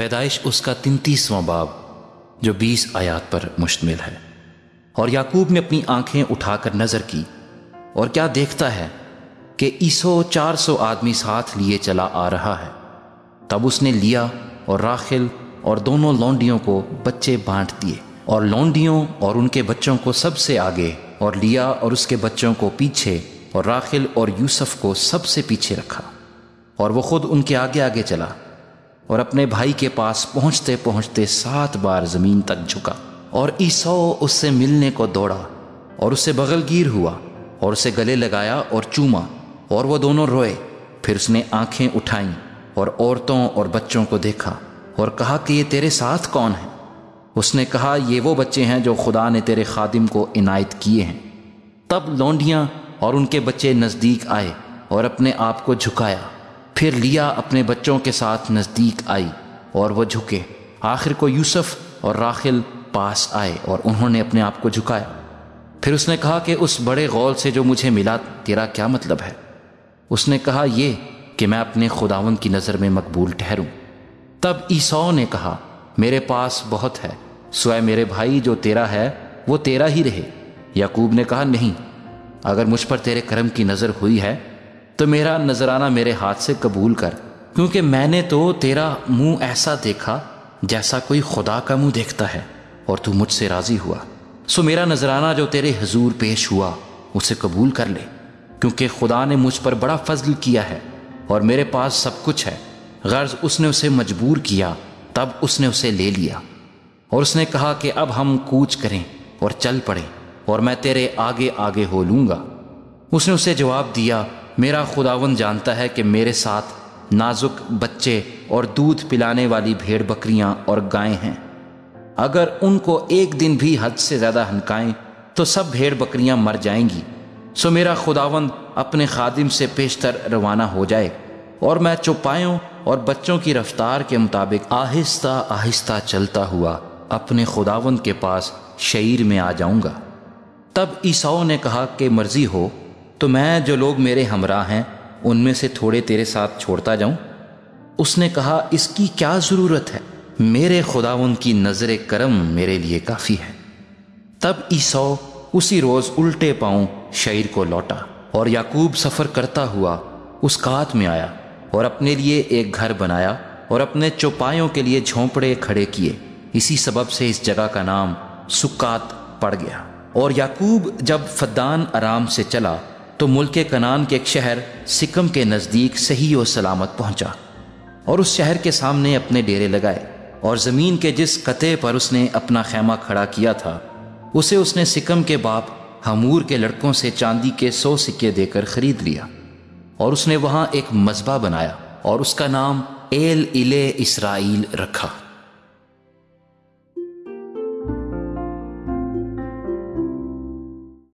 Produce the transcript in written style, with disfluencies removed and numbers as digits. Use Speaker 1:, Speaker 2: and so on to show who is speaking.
Speaker 1: پیدائش اس کا 33واں باب جو 20 آیات پر مشتمل ہے۔ اور یعقوب نے اپنی آنکھیں اٹھا کر نظر کی اور کیا دیکھتا ہے کہ عیسو 400 آدمی ساتھ لیے چلا آ رہا ہے۔ تب اس نے لیا اور راخل اور دونوں لونڈیوں کو بچے بانٹ دیے، اور لونڈیوں اور ان کے بچوں کو سب سے آگے، اور لیا اور اس کے بچوں کو پیچھے، اور راخل اور یوسف کو سب سے پیچھے رکھا، اور وہ خود ان کے آگے آگے چلا، اور اپنے بھائی کے پاس پہنچتے پہنچتے 7 بار زمین تک جھکا، اور عیسو اس سے ملنے کو دوڑا اور اس سے بغل گیر ہوا اور اسے گلے لگایا اور چوما، اور وہ دونوں روئے۔ پھر اس نے آنکھیں اٹھائیں اور عورتوں اور بچوں کو دیکھا اور کہا کہ یہ تیرے ساتھ کون ہیں؟ اس نے کہا یہ وہ بچے ہیں جو خدا نے تیرے خادم کو عنایت کیے ہیں۔ تب لونڈیاں اور ان کے بچے نزدیک آئے اور اپنے آپ کو جھکایا۔ پھر لیا اپنے بچوں کے ساتھ نزدیک آئی اور وہ جھکے۔ آخر کو یوسف اور راخل پاس آئے اور انہوں نے اپنے آپ کو جھکایا۔ پھر اس نے کہا کہ اس بڑے غول سے جو مجھے ملا تیرا کیا مطلب ہے؟ اس نے کہا یہ کہ میں اپنے خداوند کی نظر میں مقبول ٹھہروں۔ تب عیسو نے کہا میرے پاس بہت ہے، سوائے میرے بھائی جو تیرا ہے وہ تیرا ہی رہے۔ یعقوب نے کہا نہیں، اگر مجھ پر تیرے کرم کی نظر ہوئی ہے تو میرا نذرانہ میرے ہاتھ سے قبول کر، کیونکہ میں نے تو تیرا منہ ایسا دیکھا جیسا کوئی خدا کا منہ دیکھتا ہے، اور تو مجھ سے راضی ہوا، سو میرا نذرانہ جو تیرے حضور پیش ہوا اسے قبول کر لے، کیونکہ خدا نے مجھ پر بڑا فضل کیا ہے اور میرے پاس سب کچھ ہے۔ غرض اس نے اسے مجبور کیا، تب اس نے اسے لے لیا، اور اس نے کہا کہ اب ہم کوچ کریں اور چل پڑیں، اور میں تیرے آگے آگے ہو لوں گا۔ اس نے اسے جواب دیا میرا خداوند جانتا ہے کہ میرے ساتھ نازک بچے اور دودھ پلانے والی بھیڑ بکریاں اور گائیں ہیں، اگر ان کو ایک دن بھی حد سے زیادہ ہنکائیں تو سب بھیڑ بکریاں مر جائیں گی، سو میرا خداوند اپنے خادم سے پیشتر روانہ ہو جائے، اور میں چوپایوں اور بچوں کی رفتار کے مطابق آہستہ آہستہ چلتا ہوا اپنے خداوند کے پاس شعیر میں آ جاؤں گا۔ تب عیسو نے کہا کہ مرضی ہو تو میں جو لوگ میرے ہمراہ ہیں ان میں سے تھوڑے تیرے ساتھ چھوڑتا جاؤں۔ اس نے کہا اس کی کیا ضرورت ہے، میرے خداوند کی نظر کرم میرے لیے کافی ہے۔ تب عیسو اسی روز الٹے پاؤں شعیر کو لوٹا، اور یعقوب سفر کرتا ہوا اس کات میں آیا اور اپنے لیے ایک گھر بنایا اور اپنے چوپایوں کے لیے جھونپڑے کھڑے کیے، اسی سبب سے اس جگہ کا نام سکات پڑ گیا۔ اور یعقوب جب فدان ارام سے چلا تو ملک کنعان کے ایک شہر سکم کے نزدیک صحیح و سلامت پہنچا، اور اس شہر کے سامنے اپنے ڈیرے لگائے، اور زمین کے جس قطعے پر اس نے اپنا خیمہ کھڑا کیا تھا اسے اس نے سکم کے باپ حمور کے لڑکوں سے چاندی کے 100 سکے دے کر خرید لیا، اور اس نے وہاں ایک مذبح بنایا اور اس کا نام ایل الہ اسرائیل رکھا۔